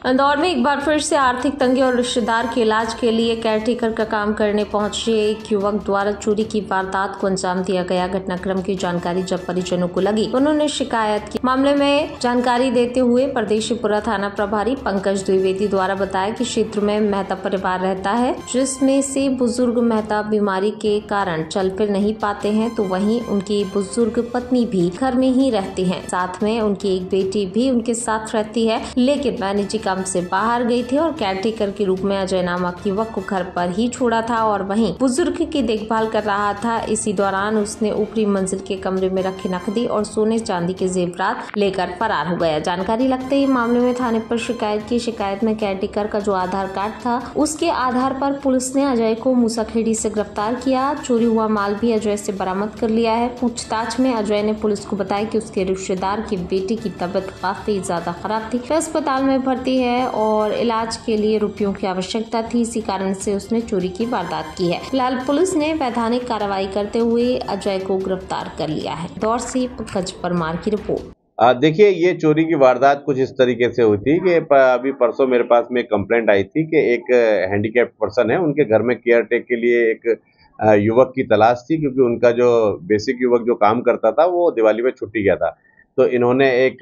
इंदौर में एक बार फिर से आर्थिक तंगी और रिश्तेदार के इलाज के लिए केयरटेकर का काम करने पहुंचे एक युवक द्वारा चोरी की वारदात को अंजाम दिया गया। घटनाक्रम की जानकारी जब परिजनों को लगी, उन्होंने शिकायत की। मामले में जानकारी देते हुए परदेशीपुरा थाना प्रभारी पंकज द्विवेदी द्वारा बताया कि क्षेत्र में मेहता परिवार रहता है, जिसमें से बुजुर्ग मेहता बीमारी के कारण चल फिर नहीं पाते हैं, तो वहीं उनकी बुजुर्ग पत्नी भी घर में ही रहती है। साथ में उनकी एक बेटी भी उनके साथ रहती है, लेकिन वह निजी काम से बाहर गई थी और केयरटेकर के रूप में अजय नामक युवक को घर पर ही छोड़ा था और वहीं बुजुर्ग की देखभाल कर रहा था। इसी दौरान उसने ऊपरी मंजिल के कमरे में रखे नकदी और सोने चांदी के जेवरात लेकर फरार हो गया। जानकारी लगते ही मामले में थाने पर शिकायत की। शिकायत में केयरटेकर का जो आधार कार्ड था, उसके आधार पर पुलिस ने अजय को मूसाखेड़ी से गिरफ्तार किया। चोरी हुआ माल भी अजय से बरामद कर लिया है। पूछताछ में अजय ने पुलिस को बताया कि उसके रिश्तेदार की बेटी की तबीयत काफी ज्यादा खराब थी, वह अस्पताल में भर्ती है और इलाज के लिए रुपयों की आवश्यकता थी, इसी कारण से उसने चोरी की वारदात की है। फिलहाल पुलिस ने वैधानिक कार्रवाई करते हुए अजय को गिरफ्तार कर लिया है। इंदौर से पंकज परमार की रिपोर्ट। देखिए, ये चोरी की वारदात कुछ इस तरीके से हुई थी कि अभी परसों मेरे पास में एक कंप्लेंट आई थी कि एक हैंडीकैप्ड पर्सन है, उनके घर में केयर टेक के लिए एक युवक की तलाश थी, क्योंकि उनका जो बेसिक युवक जो काम करता था वो दिवाली में छुट्टी गया था। तो इन्होंने एक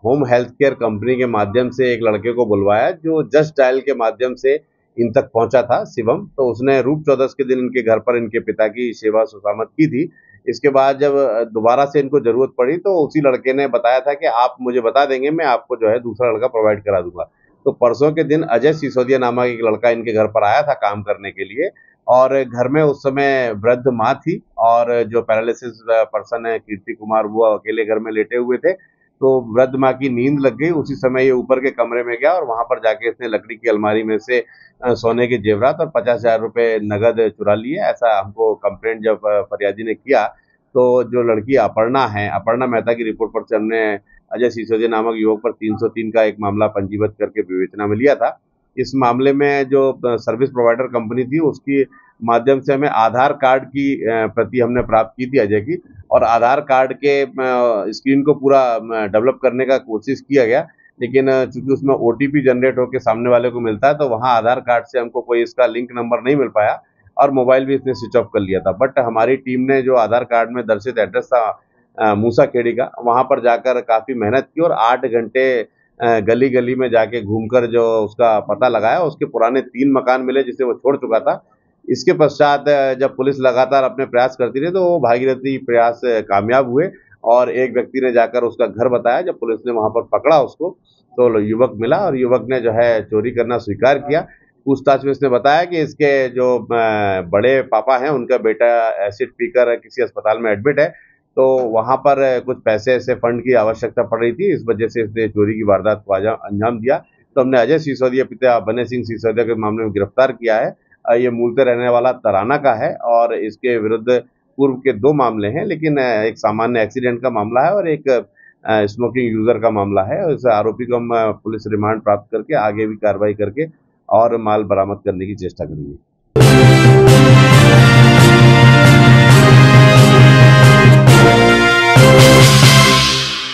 होम हेल्थ केयर कंपनी के माध्यम से एक लड़के को बुलवाया, जो जस्ट डायल के माध्यम से इन तक पहुंचा था, शिवम। तो उसने रूप चौदस के दिन इनके घर पर इनके पिता की सेवा सुसामत की थी। इसके बाद जब दोबारा से इनको जरूरत पड़ी तो उसी लड़के ने बताया था कि आप मुझे बता देंगे, मैं आपको जो है दूसरा लड़का प्रोवाइड करा दूंगा। तो परसों के दिन अजय सिसोदिया नामक एक लड़का इनके घर पर आया था काम करने के लिए, और घर में उस समय वृद्ध माँ थी और जो पैरालिसिस पर्सन है कीर्ति कुमार, वो अकेले घर में लेटे हुए थे। तो वृद्ध माँ की नींद लग गई। उसी समय ये ऊपर के कमरे में गया और वहां पर जाके इसने लकड़ी की अलमारी में से सोने के जेवरात और 50,000 रुपए नगद चुरा लिए। ऐसा हमको कंप्लेंट जब फरियादी ने किया, तो जो लड़की अपर्णा है, अपर्णा मेहता की रिपोर्ट पर से हमने अजय सिसोदिया नामक युवक पर 303 का एक मामला पंजीबद्ध करके विवेचना में लिया था। इस मामले में जो सर्विस प्रोवाइडर कंपनी थी, उसकी माध्यम से हमें आधार कार्ड की प्रति हमने प्राप्त की थी अजय की, और आधार कार्ड के स्क्रीन को पूरा डेवलप करने का कोशिश किया गया, लेकिन चूंकि उसमें ओटीपी जनरेट होकर सामने वाले को मिलता है, तो वहाँ आधार कार्ड से हमको कोई इसका लिंक नंबर नहीं मिल पाया और मोबाइल भी इसने स्विच ऑफ कर लिया था। बट हमारी टीम ने जो आधार कार्ड में दर्शित एड्रेस था मूसाखेड़ी का, वहां पर जाकर काफी मेहनत की और 8 घंटे गली गली में जाके घूमकर जो उसका पता लगाया। उसके पुराने 3 मकान मिले जिसे वो छोड़ चुका था। इसके पश्चात जब पुलिस लगातार अपने प्रयास करती रही, तो वो भागीरथी प्रयास कामयाब हुए और एक व्यक्ति ने जाकर उसका घर बताया। जब पुलिस ने वहां पर पकड़ा उसको, तो युवक मिला और युवक ने जो है चोरी करना स्वीकार किया। पूछताछ में इसने बताया कि इसके जो बड़े पापा हैं, उनका बेटा एसिड पीकर किसी अस्पताल में एडमिट है, तो वहां पर कुछ पैसे ऐसे फंड की आवश्यकता पड़ रही थी, इस वजह से इसने चोरी की वारदात को अंजाम दिया। तो हमने अजय सिसोदिया पिता बने सिंह सिसोदिया के मामले में गिरफ्तार किया है। ये मूलतः रहने वाला तराना का है और इसके विरुद्ध पूर्व के 2 मामले हैं, लेकिन एक सामान्य एक्सीडेंट का मामला है और एक स्मोकिंग यूजर का मामला है। इस आरोपी को हम पुलिस रिमांड प्राप्त करके आगे भी कार्रवाई करके और माल बरामद करने की चेष्टा करेंगे।